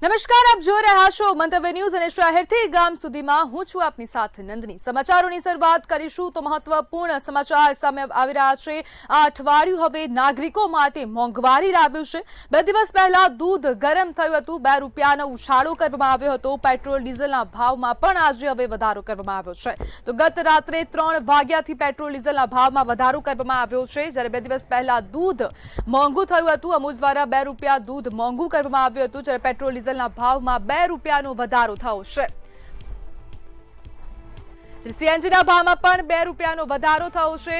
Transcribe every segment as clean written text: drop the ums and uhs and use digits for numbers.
નમસ્કાર, આપ જોઈ રહ્યા છો મંતવ્ય ન્યૂઝ અને શહેરથી ગામ સુધીમાં હું છું આપની સાથે નંદની। સમાચારોની શરૂઆત કરીશું તો મહત્વપૂર્ણ સમાચાર સામે આવી રહ્યા છે। આ અઠવાડિયું હવે નાગરિકો માટે મોંઘવારી લાવ્યું છે। 2 દિવસ પહેલા દૂધ ગરમ થયું હતું, 2 રૂપિયાનો ઉછાળો કરવામાં આવ્યો હતો। પેટ્રોલ ડીઝલના ભાવમાં પણ આજે હવે વધારો કરવામાં આવ્યો છે। તો ગત રાત્રે 3 વાગ્યાથી પેટ્રોલ ડીઝલના ભાવમાં વધારો કરવામાં આવ્યો છે। જ્યારે 2 દિવસ પહેલા દૂધ મોંઘું થયું હતું, અમૂલ દ્વારા 2 રૂપિયા દૂધ મોંઘું કરવામાં આવ્યું હતું, જ્યારે પેટ્રોલ ડીઝલ ભાવમાં 2 રૂપિયાનો વધારો થયો છે। સીએનજીના ભાવમાં પણ 2 રૂપિયાનો વધારો થયો છે।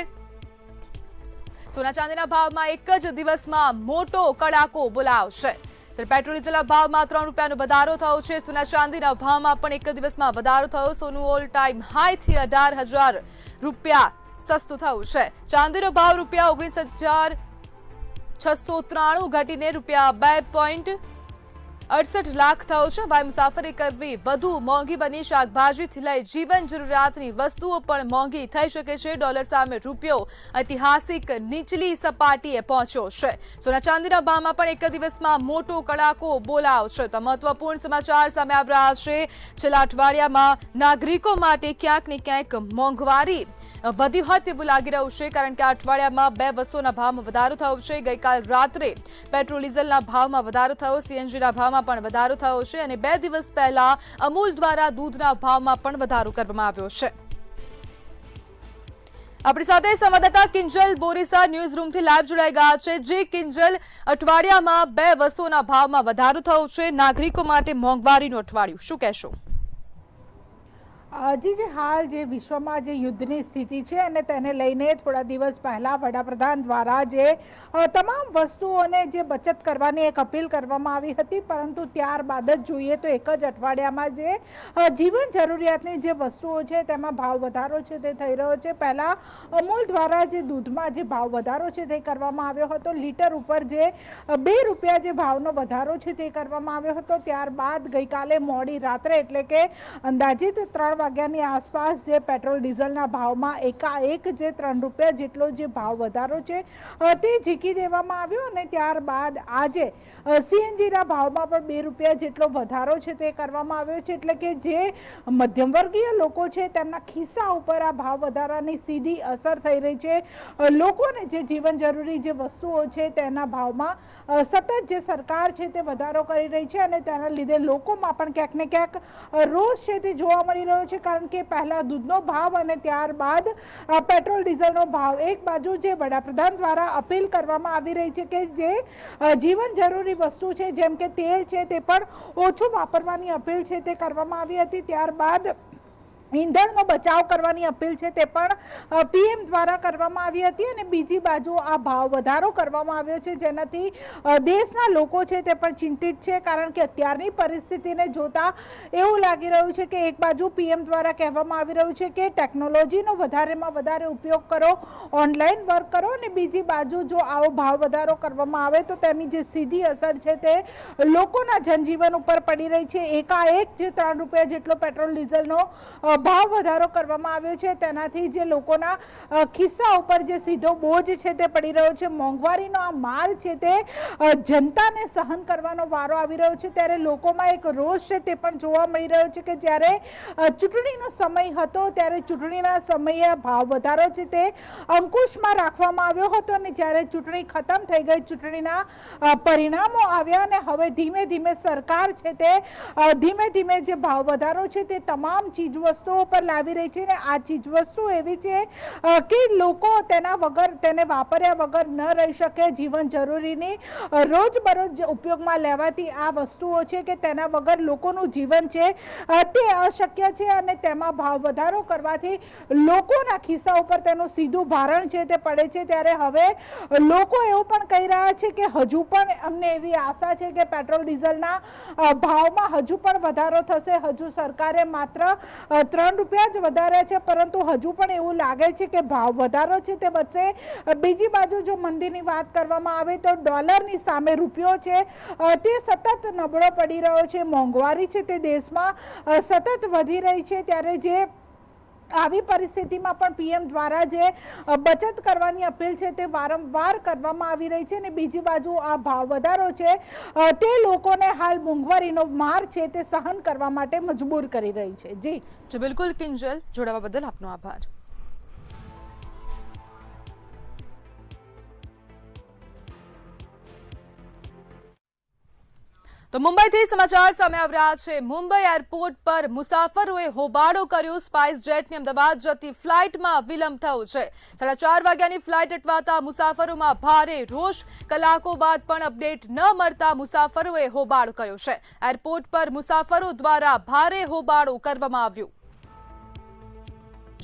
સોના ચાંદીના ભાવમાં એક જ દિવસમાં મોટો કડાકો બોલાયો છે। ત્યારે પેટ્રોલ ડીઝલના ભાવમાં 3 રૂપિયાનો વધારો થયો છે। સોના ચાંદીના ભાવમાં પણ એક દિવસમાં વધારો થયો। સોનું ઓલ ટાઈમ હાઈથી 18,000 રૂપિયા સસ્તું થયું છે। ચાંદીનો ભાવ રૂપિયા 19,693 ઘટીને રૂપિયા 2.68 લાખ થયો છે। ભાઈ મુસાફરી કરવી વધુ મોંઘી બની। શાકભાજીથી લઈ જીવન જરૂરિયાતની વસ્તુઓ પણ મોંઘી થઈ શકે છે। ડોલર સામે રૂપિયો ઐતિહાસિક નીચલી સપાટીએ પહોંચ્યો છે। સોના ચાંદીના ભાવમાં પણ એક દિવસમાં મોટો કડાકો બોલાયો છે। તો મહત્વપૂર્ણ સમાચાર સામે આવી રહ્યા છે। છેલ્લા અઠવાડિયામાં નાગરિકો માટે ક્યાંક ને ક્યાંક મોંઘવારી વધી હોય તેવું લાગી રહ્યું છે, કારણ કે આ અઠવાડિયામાં 2 વસ્તુઓના ભાવમાં વધારો થયો છે। ગઈકાલ રાત્રે પેટ્રોલ ડીઝલના ભાવમાં વધારો થયો, સીએનજીના ભાવમાં પણ વધારો થયો છે અને 2 દિવસ પહેલા અમૂલ દ્વારા દૂધના ભાવમાં પણ વધારો કરવામાં આવ્યો છે। આપણી સાથે સંવાદદાતા કિંજલ બોરીસા ન્યૂઝ રૂમથી લાઈવ જોડાઈ ગયા છે। જે કિંજલ, અઠવાડિયામાં 2 વસ્તુઓના ભાવમાં વધારો થયો છે, નાગરિકો માટે મોંઘવારીનું અઠવાડિયું, શું કહેશો? જી હાલ જે વિશ્વમાં જે યુદ્ધની સ્થિતિ છે અને તેને લઈને થોડા દિવસ પહેલા વડાપ્રધાન દ્વારા જે તમામ વસ્તુઓને જે બચત કરવાની એક અપીલ કરવામાં આવી હતી, પરંતુ ત્યારબાદ જ જોઈએ તો એક જ અઠવાડિયામાં જે જીવન જરૂરિયાતની જે વસ્તુઓ છે તેમાં ભાવ વધારો છે તે થઈ રહ્યો છે। પહેલા અમૂલ દ્વારા જે દૂધમાં જે ભાવ વધારો છે તે કરવામાં આવ્યો હતો, લીટર ઉપર જે 2 રૂપિયા જે ભાવનો વધારો છે તે કરવામાં આવ્યો હતો। ત્યારબાદ ગઈકાલે મોડી રાત્રે એટલે કે અંદાજિત 3 વાગ્યાની આસપાસ જે પેટ્રોલ ડીઝલના ભાવમાં એકાએક જે 3 રૂપિયા જેટલો જે ભાવ વધારો છે તે ઝીકી દેવામાં આવ્યો અને ત્યારબાદ આજે સીએનજીના ભાવમાં પણ 2 રૂપિયા જેટલો વધારો છે તે કરવામાં આવ્યો છે। એટલે કે જે મધ્યમવર્ગીય લોકો છે તેમના ખિસ્સા ઉપર આ ભાવ વધારાની સીધી અસર થઈ રહી છે। લોકોને જે જીવન જરૂરી જે વસ્તુઓ છે તેના ભાવમાં સતત જે સરકાર છે તે વધારો કરી રહી છે અને તેના લીધે લોકોમાં પણ ક્યાંક ને ક્યાંક રોષ છે તે જોવા મળી રહ્યો છે। કારણ કે પહેલા દૂધનો ભાવ અને ત્યારબાદ પેટ્રોલ ડીઝલનો ભાવ, એક બાજુ જે વડાપ્રધાન દ્વારા અપીલ કરવામાં આવી રહી છે કે જે જીવન જરૂરી વસ્તુ છે જેમ કે તેલ છે તે પણ ઓછું વાપરવાની અપીલ છે તે કરવામાં આવી હતી, ત્યારબાદ ઈંધણનો બચાવ કરવાની અપીલ છે તે પણ પીએમ દ્વારા કરવામાં આવી હતી અને બીજી બાજુ આ ભાવ વધારો કરવામાં આવ્યો છે, જેનાથી દેશના લોકો છે તે પણ ચિંતિત છે। કારણ કે અત્યારની પરિસ્થિતિને જોતા એવું લાગી રહ્યું છે કે એક બાજુ પીએમ દ્વારા કહેવામાં આવી રહ્યું છે કે ટેકનોલોજીનો વધારેમાં વધારે ઉપયોગ કરો, ઓનલાઈન વર્ક કરો, અને બીજી બાજુ જો આવો ભાવ વધારો કરવામાં આવે તો તેની જે સીધી અસર છે તે લોકોના જનજીવન ઉપર પડી રહી છે। એકાએક જે 3 રૂપિયા જેટલો પેટ્રોલ ડીઝલનો ભાવ વધારો કરવામાં આવ્યો છે તેનાથી જે લોકોના ખિસ્સા ઉપર જે સીધો બોજ છે તે પડી રહ્યો છે। મોંઘવારીનો આ માર છે તે જનતાને સહન કરવાનો વારો આવી રહ્યો છે, ત્યારે લોકોમાં એક રોષ છે તે પણ જોવા મળી રહ્યો છે કે જ્યારે ચૂંટણીનો સમય હતો ત્યારે ચૂંટણીના સમયે ભાવ વધારો છે તે અંકુશમાં રાખવામાં આવ્યો હતો અને જ્યારે ચૂંટણી ખતમ થઈ ગઈ, ચૂંટણીના પરિણામો આવ્યા અને હવે ધીમે ધીમે સરકાર છે તે ધીમે ધીમે જે ભાવ વધારો છે તે તમામ ચીજવસ્તુઓ પર લાવી રહી છે અને આ ચીજવસ્તુ એવી છે કે લોકો તેના વગર, તેને વાપર્યા વગર ન રહી શકે। જીવન જરૂરીની રોજબરોજ ઉપયોગમાં લેવાતી આ વસ્તુઓ છે કે તેના વગર લોકોનું જીવન છે તે અશક્ય છે અને તેમાં ભાવ વધારો કરવાથી લોકોના ખિસ્સા ઉપર તેનું સીધું ભારણ છે તે પડે છે। ત્યારે હવે લોકો એવું પણ કહી રહ્યા છે કે હજુ પણ અમને એવી આશા છે કે પેટ્રોલ ડીઝલના ભાવમાં હજુ પણ વધારો થશે। હજુ સરકારે માત્ર 3 રૂપિયા જ વધારે છે, પરંતુ હજુ પણ એવું લાગે છે કે ભાવ વધારો છે તે વધશે। બીજી બાજુ જો મંદીની વાત કરવામાં આવે તો ડોલરની સામે રૂપિયો છે તે સતત નબળો પડી રહ્યો છે, મોંઘવારી છે તે દેશમાં સતત વધી રહી છે। ત્યારે જે આવી પરિસ્થિતિમાં પણ પીએમ દ્વારા જે બચત કરવાની અપીલ છે તે વારંવાર કરવામાં આવી રહી છે અને બીજી બાજુ આ ભાવ વધારો છે તે લોકોને હાલ મોંઘવારીનો માર છે તે સહન કરવા માટે મજબૂર કરી રહી છે. જી બિલકુલ કિંજલ, જોડાવા બદલ આપનો આભાર. તો મુંબઈથી સમાચાર સામે આવી રહ્યા છે. મુંબઈ એરપોર્ટ પર મુસાફરોએ હોબાળો કર્યો. સ્પાઇસ જેટની અમદાવાદ જતી ફ્લાઇટમાં વિલંબ થયો છે. 4:30 વાગ્યાની ફ્લાઇટ અટવાતા મુસાફરોમાં ભારે રોષ. કલાકો બાદ પણ અપડેટ ન મળતા મુસાફરોએ હોબાળો કર્યો છે. એરપોર્ટ પર મુસાફરો દ્વારા ભારે હોબાળો કરવામાં આવ્યો.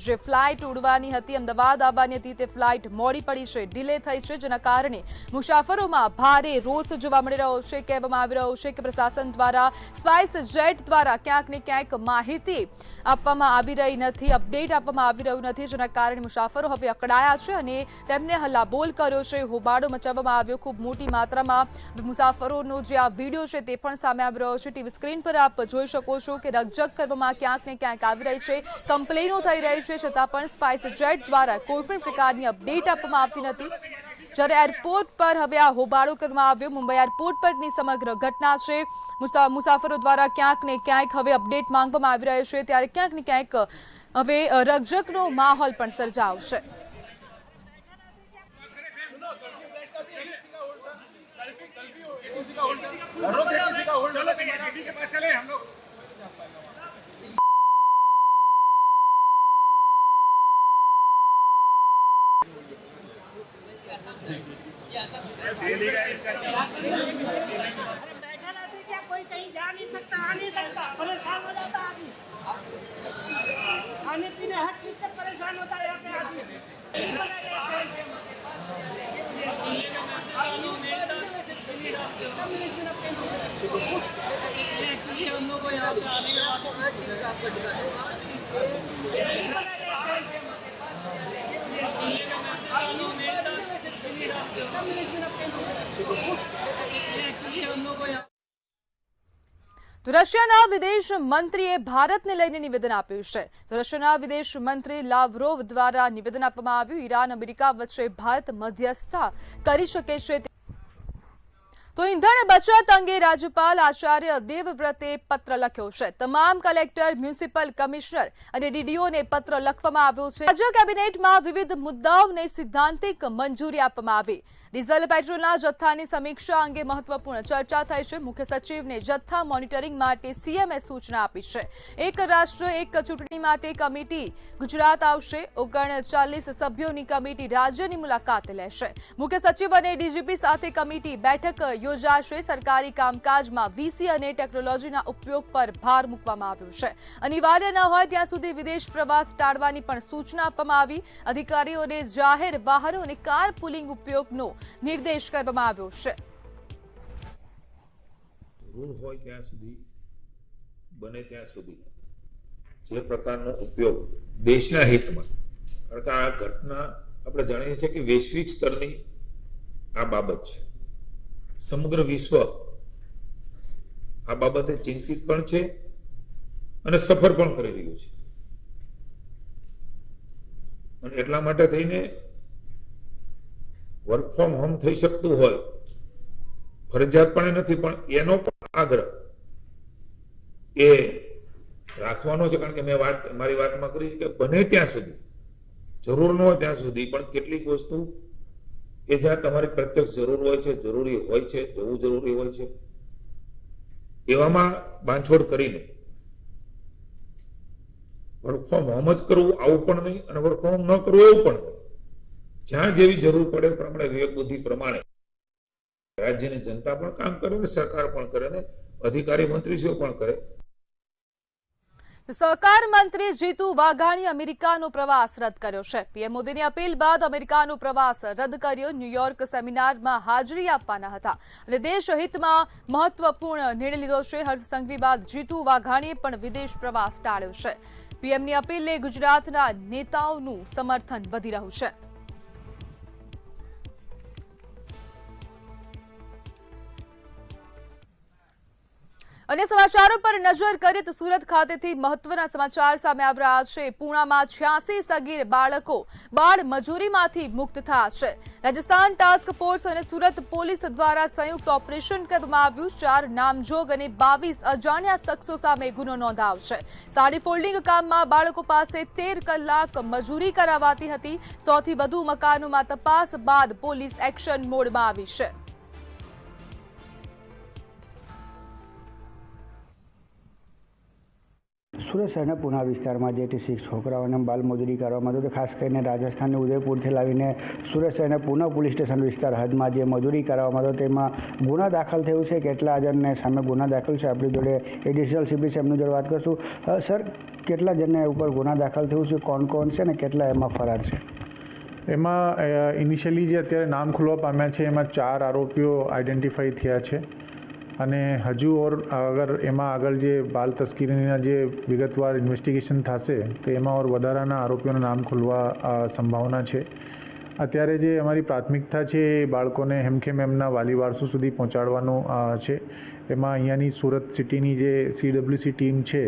જે ફ્લાઇટ ઉડવાની હતી, અમદાવાદ આવવાની હતી, તે ફ્લાઇટ મોડી પડી છે, ડિલે થઈ છે, જેના કારણે મુસાફરોમાં ભારે રોષ જોવા મળી રહ્યો છે. કહેવામાં આવી રહ્યું છે કે પ્રશાસન દ્વારા સ્પાઇસ જેટ દ્વારા ક્યાંક ને ક્યાંક માહિતી આપવામાં આવી રહી નથી, અપડેટ આપવામાં આવી રહ્યું નથી, જેના કારણે મુસાફરો હવે અકળાયા છે અને તેમને હલ્લાબોલ કર્યો છે, હોબાળો મચાવવામાં આવ્યો. ખૂબ મોટી માત્રામાં મુસાફરોનો જે આ વિડીયો છે તે પણ સામે આવી રહ્યો છે. ટીવી સ્ક્રીન પર આપ જોઈ શકો છો કે રકઝક કરવામાં ક્યાંક ને ક્યાંક આવી રહી છે, કમ્પ્લેનો થઈ રહી છે, છતાં પણ સ્પાઇસ જેટ દ્વારા કોઈ પણ પ્રકારની અપડેટ આપવામાં આવતી નથી. જ્યારે એરપોર્ટ પર હવે આ હોબાળો કરવામાં આવ્યો. મુંબઈ એરપોર્ટ પરની સમગ્ર ઘટના છે. મુસાફરો દ્વારા ક્યાંક ને ક્યાંક હવે અપડેટ માંગવામાં આવી રહ્યો છે, ત્યારે ક્યાંક ને ક્યાંક હવે રકઝકનો માહોલ પણ સર્જાયો છે. बैठा रहते क्या, कोई कहीं जा नहीं सकता, आ नहीं सकता, परेशान हो जाता आदमी, खाने पीने हर चीज से परेशान होता है यहाँ पे आदमी. हम लोग को यहाँ पे आने તો રશિયાના વિદેશ મંત્રીએ ભારતને લઈને નિવેદન આપ્યું છે. તો રશિયાના વિદેશ મંત્રી લાવરોવ દ્વારા નિવેદન આપવામાં આવ્યું. ઈરાન અમેરિકા વચ્ચે ભારત મધ્યસ્થતા કરી શકે છે. તો ઈંધણ બચત અંગે રાજ્યપાલ આચાર્ય દેવવ્રતે પત્ર લખ્યો છે. તમામ કલેક્ટર, મ્યુનિસિપલ કમિશનર અને ડીડીઓને પત્ર લખવામાં આવ્યો છે. રાજ્ય કેબિનેટમાં વિવિધ મુદ્દાઓને સિદ્ધાંતિક મંજૂરી આપવામાં આવી. ડીઝલ પેટ્રોલના જથ્થાની સમીક્ષા અંગે મહત્વપૂર્ણ ચર્ચા થઈ છે. મુખ્ય સચિવને જથ્થા મોનિટરિંગ માટે સીએમએ સૂચના આપી છે. એક રાષ્ટ્ર એક ચૂંટણી માટે કમિટી ગુજરાત આવશે. 39 સભ્યોની કમિટી રાજ્યની મુલાકાતે લેશે. મુખ્ય સચિવ અને ડીજીપી સાથે કમિટી બેઠક યોજાશે. સરકારી કામકાજમાં વીસી અને ટેકનોલોજીના ઉપયોગ પર ભાર મૂકવામાં આવ્યો છે. અનિવાર્ય ન હોય ત્યાં સુધી વિદેશ પ્રવાસ ટાળવાની પણ સૂચના આપવામાં આવી. અધિકારીઓને જાહેર વાહનો અને કાર પુલિંગ ઉપયોગનો નિર્દેશ કરવામાં આવ્યો છે. જરૂર હોય ત્યાં સુધી, બને ત્યાં સુધી જે પ્રકારનો ઉપયોગ દેશના હિતમાં, કારણ કે આ ઘટના આપણે જાણીએ છીએ કે વૈશ્વિક સ્તરની આ બાબત છે. સમગ્ર વિશ્વ આ બાબતે ચિંતિત પણ છે અને સફર પણ કરી રહ્યું છે. અને એટલા માટે થઈને વર્ક ફ્રોમ હોમ થઈ શકતું હોય, ફરજિયાતપણે નથી, પણ એનો પણ આગ્રહ એ રાખવાનો છે. કારણ કે મેં મારી વાતમાં કરી કે બને ત્યાં સુધી, જરૂર ન હોય ત્યાં સુધી, પણ કેટલીક વસ્તુ કે જ્યાં તમારી પ્રત્યક્ષ જરૂર હોય છે, જરૂરી હોય છે, જવું જરૂરી હોય છે, એવામાં બાંધછોડ કરીને વર્ક ફ્રોમ હોમ જ કરવું આવું પણ નહીં, અને વર્ક ફ્રોમ ન કરવું એવું પણ નહીં. જ્યાં જેવી જરૂર પડે પ્રમાણે, વિવેક બુદ્ધિ પ્રમાણે રાજ્યની જનતા પણ કામ કરે ને સરકાર પણ કરે ને અધિકારી મંત્રીશ્રીઓ પણ કરે. સહકાર મંત્રી જીતુ વાઘાણી અમેરિકાનો પ્રવાસ રદ કર્યો છે. પીએમ મોદીની અપીલ બાદ અમેરિકાનો પ્રવાસ રદ કર્યો. ન્યૂયોર્ક સેમિનારમાં હાજરી આપવાના હતા અને દેશ હિતમાં મહત્વપૂર્ણ નિર્ણય લીધો છે. હર્ષ સંઘવી બાદ જીતુ વાઘાણીએ પણ વિદેશ પ્રવાસ ટાળ્યો છે. પીએમની અપીલને ગુજરાતના નેતાઓનું સમર્થન વધી રહ્યું છે. અને સમાચારો પર નજર કરીએ તો સુરત ખાતેથી મહત્વના સમાચાર સામે આવી રહ્યા છે। પૂણામાં 86 સગીર બાળકો બાળ મજૂરીમાંથી મુક્ત થયા છે। રાજસ્થાન ટાસ્ક ફોર્સ અને સુરત પોલીસ દ્વારા સંયુક્ત ઓપરેશન કરવામાં આવ્યું। 4 નામજોગ અને 22 અજાણ્યા શખ્સો સામે ગુનો નોંધાયો છે। સાડી ફોલ્ડિંગ કામમાં બાળકો પાસે 13 કલાક મજૂરી કરાવાતી હતી। 100 થી વધુ મકાનોમાં તપાસ બાદ પોલીસ એક્શન મોડમાં આવી છે। સુરત શહેરના પુના વિસ્તારમાં જે 86 છોકરાઓને બાલમજૂરી કરવામાં આવતો, ખાસ કરીને રાજસ્થાનની ઉદયપુરથી લાવીને સુરત શહેરના પુના પોલીસ સ્ટેશન વિસ્તાર હદમાં જે મજૂરી કરવામાં આવતો તેમાં ગુના દાખલ થયું છે। કેટલા જણને સામે ગુના દાખલ છે આપણી જોડે એડિશનલ સીપી છે, એમની જોડે વાત કરશું। સર, કેટલા જણને ઉપર ગુના દાખલ થયું છે, કોણ કોણ છે અને કેટલા એમાં ફરાર છે? એમાં ઇનિશિયલી જે અત્યારે નામ ખુલવા પામ્યા છે એમાં 4 આરોપીઓ આઈડેન્ટિફાઈ થયા છે અને હજુ અગર એમાં આગળ જે બાલ તસ્કરીના જે વિગતવાર ઇન્વેસ્ટિગેશન થશે તો એમાં વધારાના આરોપીઓના નામ ખુલવા સંભાવના છે। અત્યારે જે અમારી પ્રાથમિકતા છે એ બાળકોને હેમખેમ એમના વાલી વારસો સુધી પહોંચાડવાનું છે। એમાં અહીંયાની સુરત સિટીની જે CWC ટીમ છે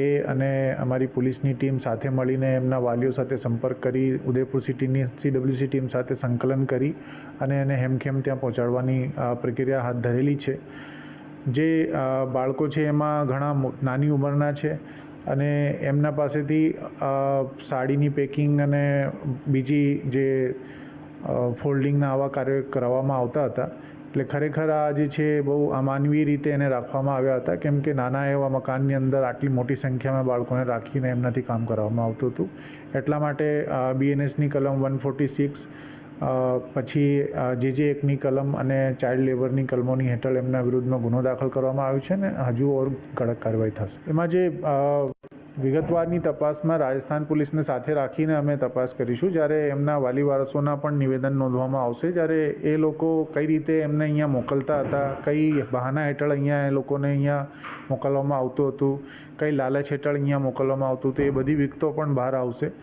એ અને અમારી પોલીસની ટીમ સાથે મળીને એમના વાલીઓ સાથે સંપર્ક કરી ઉદયપુર સિટીની CWC ટીમ સાથે સંકલન કરી અને એને હેમખેમ ત્યાં પહોંચાડવાની પ્રક્રિયા હાથ ધરેલી છે। જે બાળકો છે એમાં ઘણા નાની ઉંમરના છે અને એમના પાસેથી સાડીની પેકિંગ અને બીજી જે ફોલ્ડિંગના આવા કાર્યો કરાવવામાં આવતા હતા। એટલે ખરેખર આ જે છે બહુ અમાનવીય રીતે એને રાખવામાં આવ્યા હતા, કેમ કે નાના એવા મકાનની અંદર આટલી મોટી સંખ્યામાં બાળકોને રાખીને એમનાથી કામ કરાવવામાં આવતું હતું। એટલા માટે BNSની કલમ 146 પછી જે એકની કલમ અને ચાઇલ્ડ લેબરની કલમોની હેઠળ એમના વિરુદ્ધમાં ગુનો દાખલ કરવામાં આવ્યો છે ને હજુ ઓર કડક કાર્યવાહી થશે। એમાં જે વિગતવારની તપાસમાં રાજસ્થાન પોલીસને સાથે રાખીને અમે તપાસ કરીશું। જ્યારે એમના વાલી વારસોના પણ નિવેદન નોંધવામાં આવશે, જ્યારે એ લોકો કઈ રીતે એમને અહીંયા મોકલતા હતા, કઈ બહાના હેઠળ અહીંયા એ લોકોને અહીંયા મોકલવામાં આવતું હતું, કઈ લાલચ હેઠળ અહીંયા મોકલવામાં આવતું હતું, એ બધી વિગતો પણ બહાર આવશે।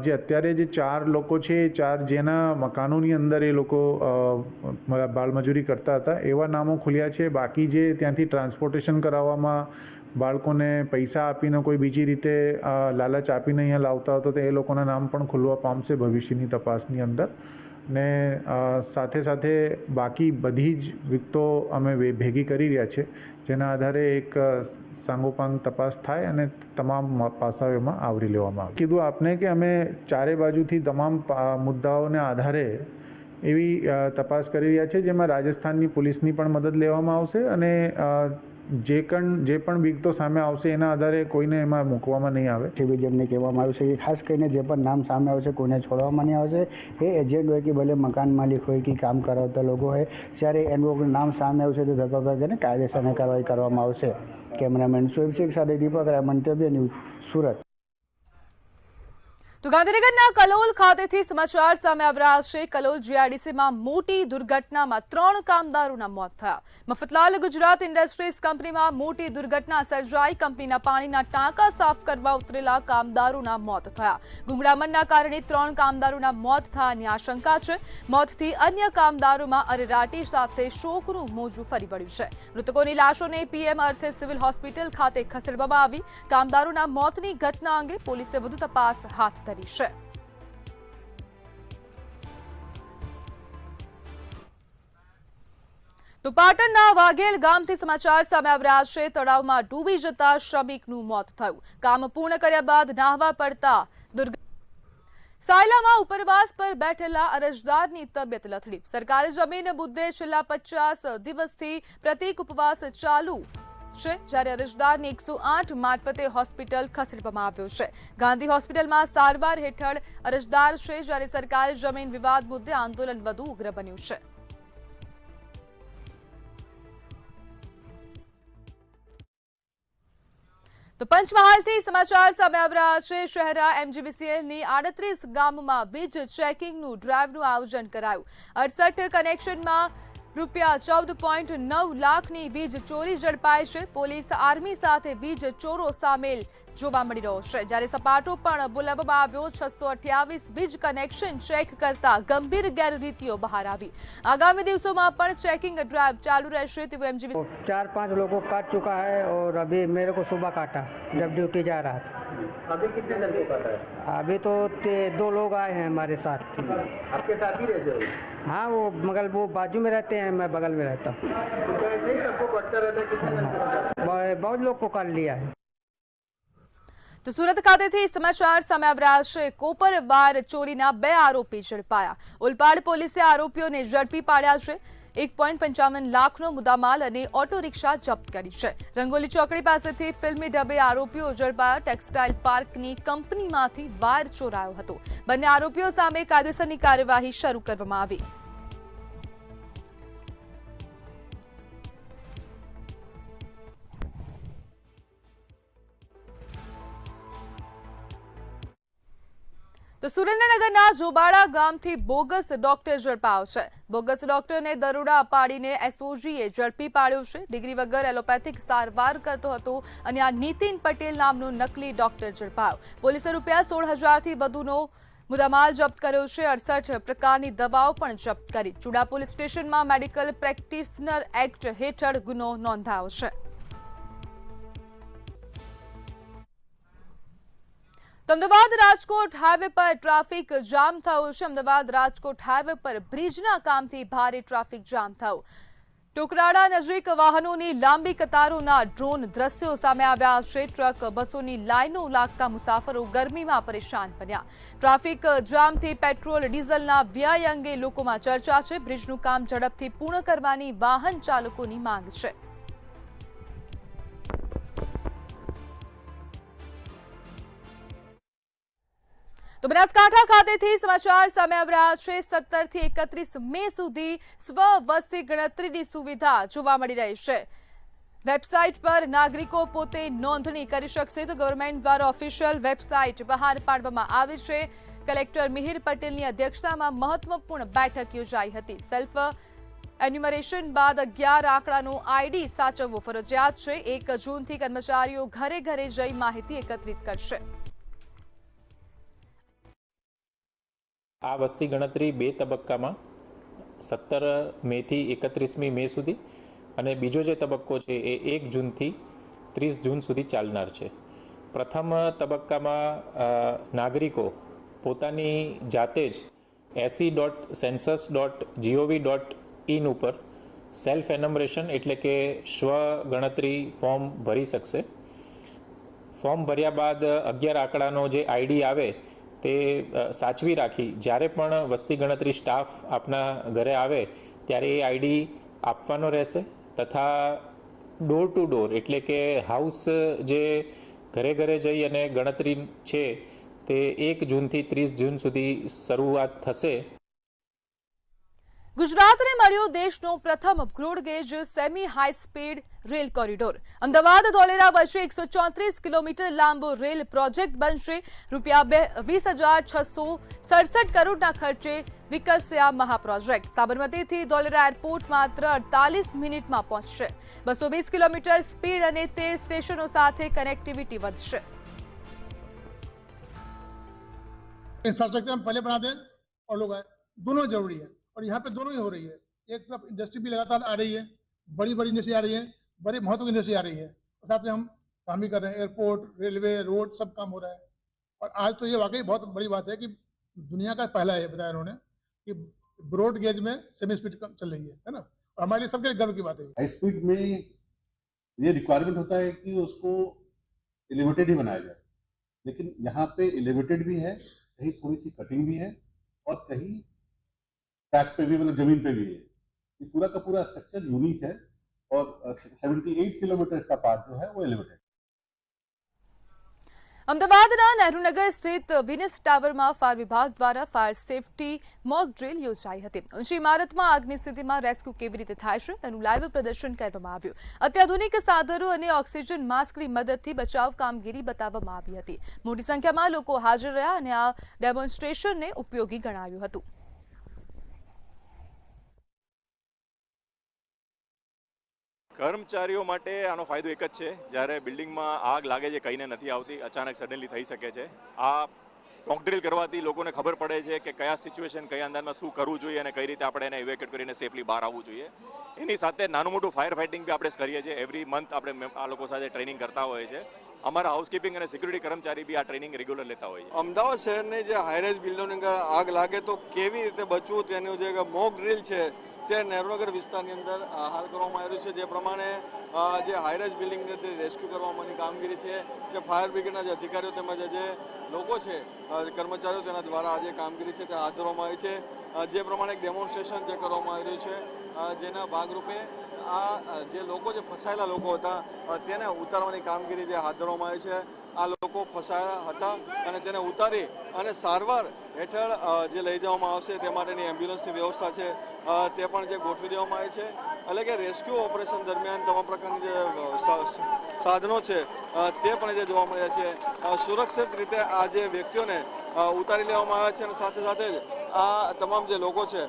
જે અત્યારે જે 4 લોકો છે એ 4 જેના મકાનોની અંદર એ લોકો બાળમજૂરી કરતા હતા એવા નામો ખુલ્યા છે। બાકી જે ત્યાંથી ટ્રાન્સપોર્ટેશન કરાવવામાં બાળકોને પૈસા આપીને કોઈ બીજી રીતે લાલચ આપીને અહીંયા લાવતા હતો તો એ લોકોના નામ પણ ખુલવા પામશે ભવિષ્યની તપાસની અંદર। ને સાથે સાથે બાકી બધી જ વિગતો અમે ભેગી કરી રહ્યા છે, જેના આધારે એક સાંગોપાંગ તપાસ થાય અને તમામ પાસાઓ એમાં આવરી લેવામાં આવે। કીધું આપને કે અમે ચારે બાજુથી તમામ મુદ્દાઓને આધારે એવી તપાસ કરી રહ્યા છે જેમાં રાજસ્થાનની પોલીસની પણ મદદ લેવામાં આવશે અને જે પણ વિગતો સામે આવશે એના આધારે કોઈને એમાં મૂકવામાં નહીં આવે। સીબી જેમને કહેવામાં આવ્યું છે કે ખાસ કરીને જે પણ નામ સામે આવશે કોઈને છોડવામાં નહીં આવશે। એ એજન્ટ હોય કે ભલે મકાન માલિક હોય કે કામ કરાવતા લોકો હોય, જ્યારે એનું નામ સામે આવશે તો ધરપકડ કરીને કાયદેસરની કાર્યવાહી કરવામાં આવશે। કેમેરામેન શોએબ શેખ સાથે દીપક રાય, મંતવ્ય ન્યૂઝ, સુરત। તો ગાંધીનગરના કલોલ ખાતેથી સમાચાર સામે આવી રહ્યા છે। કલોલ GIDCમાં મોટી દુર્ઘટનામાં 3 કામદારોના મોત થયા। મફતલાલ ગુજરાત ઇન્ડસ્ટ્રીઝ કંપનીમાં મોટી દુર્ઘટના સર્જાઈ। કંપનીના પાણીના ટાંકા સાફ કરવા ઉતરેલા કામદારોના મોત થયા। ગુંગળામણના કારણે 3 કામદારોના મોત થયાની આશંકા છે। મોતથી અન્ય કામદારોમાં અરેરાટી સાથે શોકનું મોજું ફરી વળ્યું છે। મૃતકોની લાશોને PM અર્થે સિવિલ હોસ્પિટલ ખાતે ખસેડવામાં આવી। કામદારોના મોતની ઘટના અંગે પોલીસે વધુ તપાસ હાથ ધરી છે। તો પાટણના વાઘેલ ગામથી સમાચાર સામે આવી રહ્યા છે। તળાવમાં ડૂબી જતા શ્રમિકનું મોત થયું। કામ પૂર્ણ કર્યા બાદ નાહવા પડતા સાયલામાં ઉપરવાસ પર બેઠેલા અરજદારની તબિયત લથડી। સરકારી જમીન મુદ્દે છેલ્લા 50 દિવસથી પ્રતિક ઉપવાસ ચાલુ છે, જ્યારે અરજદારને 108 મારફતે હોસ્પિટલ ખસેડવામાં આવ્યો છે। ગાંધી હોસ્પિટલમાં સારવાર હેઠળ અરજદાર છે, જ્યારે સરકારી જમીન વિવાદ મુદ્દે આંદોલન વધુ ઉગ્ર બન્યું છે। તો પંચમહાલથી સમાચાર સામે આવી રહ્યા છે। શહેરા MGBCLની 38 ગામમાં વીજ ચેકિંગનું ડ્રાઈવનું આયોજન કરાયું। 68 કનેક્શનમાં ₹14.9 લાખની વીજ ચોરી ઝડપાઈ છે. પોલીસ આર્મી સાથે વીજ ચોરો સામેલ જોવા મળી રહ્યો છે. જ્યારે સપાટો પણ બોલાવવામાં આવ્યો. 628 વીજ કનેક્શન ચેક કરતા ગંભીર ગેરરીતિઓ બહાર આવી. આગામી દિવસોમાં પણ चेकिंग ड्राइव चालू રહેશે તેવું एमजीवी 4-5 लोगों को काट चुका है और अभी मेरे को सुबह काटा जब ड्यूटी जा रहा था। अभी कितने जन को काटा है? अभी तो 2 लोग आए हैं हमारे साथ। आपके साथ ही रहते हो? हाँ, वो मगर वो बाजू में रहते हैं, मैं बगल में रहता हूँ। तो क्या ऐसे ही सबको कटता रहता है? कितने जन को काटा है? बहुत लोग को काट लिया है। તો સુરત ખાતેથી સમાચાર સામે આવી રહ્યા છે. કોપરવાર ચોરીના 2 આરોપી ઝડપાયા. ઓલપાડ પોલીસે આરોપીઓને ઝડપી પાડ્યા છે. 1.55 લાખનો મુદ્દામાલ અને ઓટો રિક્ષા જપ્ત કરી છે. રંગોલી ચોકડી પાસેથી ફિલ્મી ઢબે આરોપીઓ ઝડપાયા. ટેક્સટાઇલ પાર્કની કંપનીમાંથી વાયર ચોરાયો હતો. બંને આરોપીઓ સામે કાયદેસરની કાર્યવાહી શરૂ કરવામાં આવી. તો સુરેન્દ્રનગરના જોબાળા ગામથી બોગસ ડોક્ટર ઝડપાયો છે. બોગસ ડોક્ટરને દરોડા પાડીને એસઓજીએ ઝડપી પાડ્યો છે. ડિગ્રી વગર એલોપેથિક સારવાર કરતો હતો અને આ નીતિન પટેલ નામનો નકલી ડોક્ટર ઝડપાયો. પોલીસે ₹16,000થી વધુનો મુદ્દામાલ જપ્ત કર્યો છે. 68 પ્રકારની દવાઓ પણ જપ્ત કરી. ચુડા પોલીસ સ્ટેશનમાં મેડિકલ પ્રેક્ટિશનર એક્ટ હેઠળ ગુનો નોંધાયો છે. અમદાવાદ રાજકોટ હાઈવે પર ટ્રાફિક જામ થયો છે. અમદાવાદ રાજકોટ હાઈવે પર બ્રિજના કામથી ભારે ટ્રાફિક જામ થયો. ટોકરાડા નજીક વાહનોની લાંબી કતારોના ડ્રોન દ્રશ્યો સામે આવ્યા છે. ટ્રક બસોની લાઈનો લાગતા મુસાફરો ગરમીમાં પરેશાન બન્યા. ટ્રાફિક જામથી પેટ્રોલ ડીઝલના વ્યય અંગે લોકોમાં ચર્ચા છે. બ્રિજનું કામ ઝડપથી પૂર્ણ કરવાની વાહન ચાલકોની માંગ છે. તો બનાસકાંઠા ખાતેથી સમાચાર સામે આવી રહ્યા છે. 17 થી 31 મે સુધી સ્વ વસ્તી ગણતરીની સુવિધા જોવા મળી રહી છે. વેબસાઇટ પર નાગરિકો પોતે નોંધણી કરી શકશે. તો ગવર્મેન્ટ દ્વારા ઓફિશિયલ વેબસાઇટ બહાર પાડવામાં આવી છે. કલેક્ટર મિહિર પટેલની અધ્યક્ષતામાં મહત્વપૂર્ણ બેઠક યોજાઈ હતી. સેલ્ફ એન્યુમરેશન બાદ 11 આંકડાનો આઈડી સાચવવો ફરજિયાત છે. 1 જૂનથી કર્મચારીઓ ઘરે ઘરે જઈ માહિતી એકત્રિત કરશે. આ વસ્તી ગણતરી 2 તબક્કામાં 17 મેથી 31મી મે સુધી અને બીજો જે તબક્કો છે એ 1 જૂનથી 30 જૂન સુધી ચાલનાર છે. પ્રથમ તબક્કામાં નાગરિકો પોતાની જાતે જ se.census.gov.in ઉપર સેલ્ફ એનમરેશન એટલે કે સ્વ ગણતરી ફોર્મ ભરી શકશે. ફોર્મ ભર્યા બાદ 11 આંકડાનો જે આઈડી આવે તે સાચવી રાખી જ્યારે પણ વસ્તી ગણતરી સ્ટાફ આપના ઘરે આવે ત્યારે એ આઈડી આપવાનો રહેશે. તથા ડોર ટુ ડોર એટલે કે હાઉસ જે ઘરે ઘરે જઈ અને ગણતરી છે તે 1 જૂનથી 30 જૂન સુધી શરૂઆત થશે. ગુજરાતને મળ્યો દેશનો પ્રથમ broad gauge semi high speed rail corridor. Ahmedabad Dholera વચ્ચે 134 કિલોમીટર લાંબો રેલ પ્રોજેક્ટ બનશે. ₹20,667 કરોડના ખર્ચે વિકસશે આ મહાપ્રોજેક્ટ. સાબરમતીથી ધોલેરા એરપોર્ટ માત્ર 48 મિનિટમાં પહોંચશે. 220 કિલોમીટર સ્પીડ અને 13 સ્ટેશનો સાથે કનેક્ટિવિટી વધશે. इंफ्रास्ट्रक्चर हम पहले बना दें और लोग आए, दोनों जरूरी है और यहाँ पे दोनों ही हो रही है. एक तरफ इंडस्ट्री भी लगातार आ रही है, बड़ी बड़ी इंडस्ट्री आ रही है, बड़े महत्व की इंडस्ट्री आ रही है, साथ में हम काम भी कर रहे हैं. एयरपोर्ट, रेलवे, रोड सब काम हो रहा है. और आज तो ये वाकई बहुत बड़ी बात है कि दुनिया का पहला है, बताया उन्होंने, कि ब्रॉड गेज में सेमी स्पीड चल रही है ना. और हमारे लिए सबके गर्व की बात है. हाई स्पीड में ये रिक्वायरमेंट होता है कि उसको एलिवेटेड ही बनाया जाए, लेकिन यहाँ पे एलिवेटेड भी है, कहीं थोड़ी सी कटिंग भी है और कहीं ट्रैक पे भी, मतलब जमीन पे भी है. ये पूरा का पूरा स्ट्रक्चर यूनिक है और 78 किलोमीटर का पार्ट जो है वो एलिवेटेड. અમદાવાદના નહેરુનગર સ્થિત વિનસ ટાવરમાં ફાયર વિભાગ દ્વારા ફાયર સેફટી મોક ડ્રીલ યોજાઈ હતી. ઊંચી ઇમારતમાં આગની સ્થિતિમાં રેસ્ક્યુ કેવી રીતે થાય છે તેનું લાઈવ પ્રદર્શન કરવામાં આવ્યું. અત્યાધુનિક સાધનો અને ઓક્સિજન માસ્કની મદદથી બચાવ કામગીરી બતાવવામાં આવી હતી. મોટી સંખ્યામાં લોકો હાજર રહ્યા અને આ ડેમોન્સ્ટ્રેશનને ઉપયોગી ગણાવ્યું હતું. કર્મચારીઓ માટે આનો ફાયદો એક જ છે, જ્યારે બિલ્ડિંગમાં આગ લાગે છે કહીને નથી આવતી, અચાનક સડનલી થઈ શકે છે. આ મોક ડ્રિલ કરવાથી લોકોને ખબર પડે છે કે કયા સિચ્યુએશન કયા અંદાજમાં શું કરવું જોઈએ અને કઈ રીતે આપણે એને ઇવેક્યુએટ કરીને સેફલી બહાર આવવું જોઈએ. એની સાથે નાનું મોટું ફાયર ફાઇટિંગ બી આપણે કરીએ છીએ. એવરી મંથ આપણે આ લોકો સાથે ટ્રેનિંગ કરતા હોઈએ છીએ. અમારા હાઉસકીપિંગ અને સિક્યુરિટી કર્મચારી બી આ ટ્રેનિંગ રેગ્યુલર લેતા હોય છે. અમદાવાદ શહેરની જે હાઈરેઝ બિલ્ડિંગની અંદર આગ લાગે તો કેવી રીતે બચવું તેનું જે મોક ડ્રિલ છે તે નહેરુનગર વિસ્તારની અંદર હાલ કરવામાં આવ્યું છે. જે પ્રમાણે જે હાઈરેઝ બિલ્ડિંગને રેસ્ક્યુ કરવાની કામગીરી છે જે ફાયર બ્રિગેડના જે અધિકારીઓ તેમજ જે લોકો છે કર્મચારીઓ તેના દ્વારા આજે કામગીરી છે તે હાથ ધરવામાં આવી છે. જે પ્રમાણે એક ડેમોન્સ્ટ્રેશન જે કરવામાં આવી રહ્યું છે જેના ભાગરૂપે આ જે લોકો જે ફસાયેલા લોકો હતા તેને ઉતારવાની કામગીરી જે હાથ ધરવામાં આવી છે. આ લોકો ફસાયા હતા અને તેને ઉતારી અને સારવાર હેઠળ જે લઈ જવામાં આવશે તે માટેની એમ્બ્યુલન્સની વ્યવસ્થા છે તે પણ જે ગોઠવી દેવામાં આવી છે. એટલે કે રેસ્ક્યુ ઓપરેશન દરમિયાન તમામ પ્રકારની જે સાધનો છે તે પણ જે જોવા મળ્યા છે. સુરક્ષિત રીતે આ જે વ્યક્તિઓને ઉતારી લેવામાં આવ્યા છે અને સાથે સાથે જ આ તમામ જે લોકો છે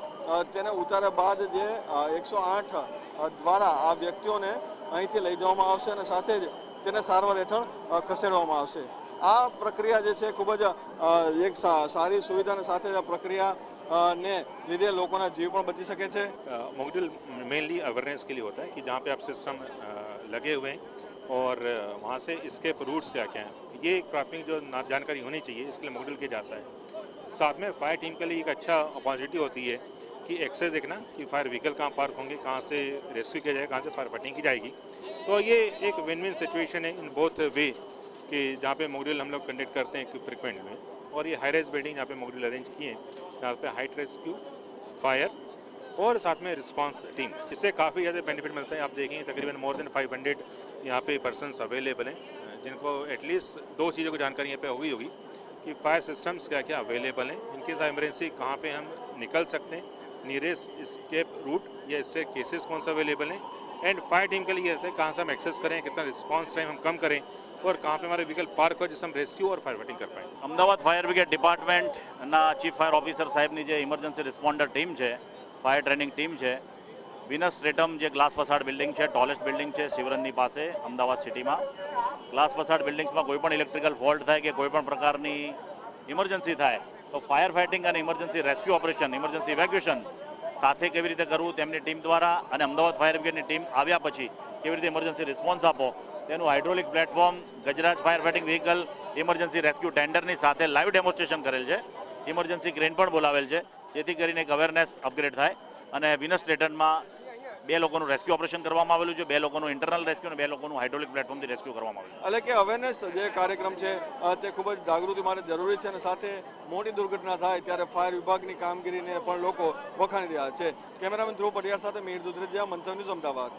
તેને ઉતાર્યા બાદ જે 108 દ્વારા આ વ્યક્તિઓને અહીંથી લઈ જવામાં આવશે અને સાથે જ તેને સારવાર હેઠળ ખસેડવામાં આવશે. આ પ્રક્રિયા જે છે ખૂબ જ એક સારી સુવિધાની સાથે આ પ્રક્રિયા ने લીધે લોકોના જીવ પણ બચી શકે છે. मॉक ड्रिल मेनली अवेयरनेस के लिए होता है कि जहाँ पे आप सिस्टम लगे हुए हैं और वहाँ से स्केप रूट्स क्या क्या हैं, ये एक प्राथमिक जो जानकारी होनी चाहिए, इसके लिए मॉक ड्रिल किया जाता है. साथ में फायर टीम के लिए एक अच्छा अपॉर्चुनिटी होती है कि एक्सेस देखना कि फायर व्हीकल कहाँ पार्क होंगे, कहाँ से रेस्क्यू किया जाएगा, कहाँ से फायर फाइटिंग की जाएगी. तो ये एक विन विन सिचुएशन है इन बोथ वे कि जहाँ पे मॉक ड्रिल हम लोग कंडक्ट करते हैं फ्रिक्वेंट में. और ये हाई राइज बिल्डिंग जहाँ पे मॉक ड्रिल अरेंज किए हैं, यहाँ पे हाइट रेस्क्यू, फायर और साथ में रिस्पांस टीम, इससे काफ़ी ज़्यादा बेनिफिट मिलता है. आप देखेंगे तकरीबन मोर देन 500 यहाँ पे पर्सनस अवेलेबल हैं जिनको एटलीस्ट 2 चीज़ों की जानकारी यहाँ पे होगी कि फायर सिस्टम्स क्या क्या अवेलेबल हैं, इनके साथ इमरजेंसी कहाँ पे हम निकल सकते हैं, नियरेस्ट स्केप रूट या स्टेप केसेस कौन सा अवेलेबल हैं, एंड फायर टीम के लिए रहता है कहाँ से हम एक्सेस करें, कितना रिस्पांस टाइम हम कम करें और कहाँ पे हमारे व्हीकल पार्क हो जिससे हम रेस्क्यू और फायर फाइटिंग कर पाएँ. અમદાવાદ ફાયર બ્રિગેડ ડિપાર્ટમેન્ટના ચીફ ફાયર ઓફિસર સાહેબની જે ઇમરજન્સી રિસ્પોન્ડર ટીમ છે, ફાયર ટ્રેનિંગ ટીમ છે, વિનસ સ્ટ્રેટમ જે ગ્લાસ ફસાડ બિલ્ડિંગ છે, ટોલેસ્ટ બિલ્ડિંગ છે શિવરનની પાસે અમદાવાદ સિટીમાં. ગ્લાસ ફસાડ બિલ્ડિંગ્સમાં કોઈ પણ ઇલેક્ટ્રિકલ ફોલ્ટ થાય કે કોઈ પણ પ્રકારની ઇમરજન્સી થાય તો ફાયર ફાઇટિંગ અને emergency rescue operation, emergency evacuation સાથે કેવી રીતે કરવું તેમની ટીમ દ્વારા અને અમદાવાદ ફાયર બ્રિગેડની ટીમ આવ્યા પછી કેવી રીતે ઇમરજન્સી રિસ્પોન્સ આપો તેનું hydraulic platform, Gajraj fire fighting vehicle, emergency rescue ટેન્ડરની સાથે લાઈવ ડેમોન્સ્ટ્રેશન કરેલ છે. ઇમરજન્સી ક્રેન પણ બોલાવેલ છે જેથી કરીને એક અવેરનેસ અપગ્રેડ થાય. અને વિનસ સ્ટેટનમાં 2 લોકોનું રેસ્ક્યુ ઓપરેશન કરવામાં આવેલું છે, 2 લોકોનું ઇન્ટરનલ રેસ્ક્યુ અને 2 લોકોનું હાઇડ્રોલિક પ્લેટફોર્મથી રેસ્ક્યુ કરવામાં આવેલું છે. એટલે કે અવેરનેસ જે કાર્યક્રમ છે તે ખૂબ જ જાગૃતિ માટે જરૂરી છે અને સાથે મોટી દુર્ઘટના થાય ત્યારે ફાયર વિભાગની કામગીરીને પણ લોકો વખાણી રહ્યા છે. કેમેરામેન ધ્રુવ પટિયાર સાથે મીર દુધરેજા, મંતવ્ય ન્યૂઝ, અમદાવાદ.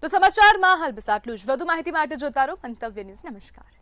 તો સમાચારમાં હાલ બસ આટલું જ. વધુ માહિતી માટે જોતા રહો મંતવ્ય ન્યૂઝ. નમસ્કાર.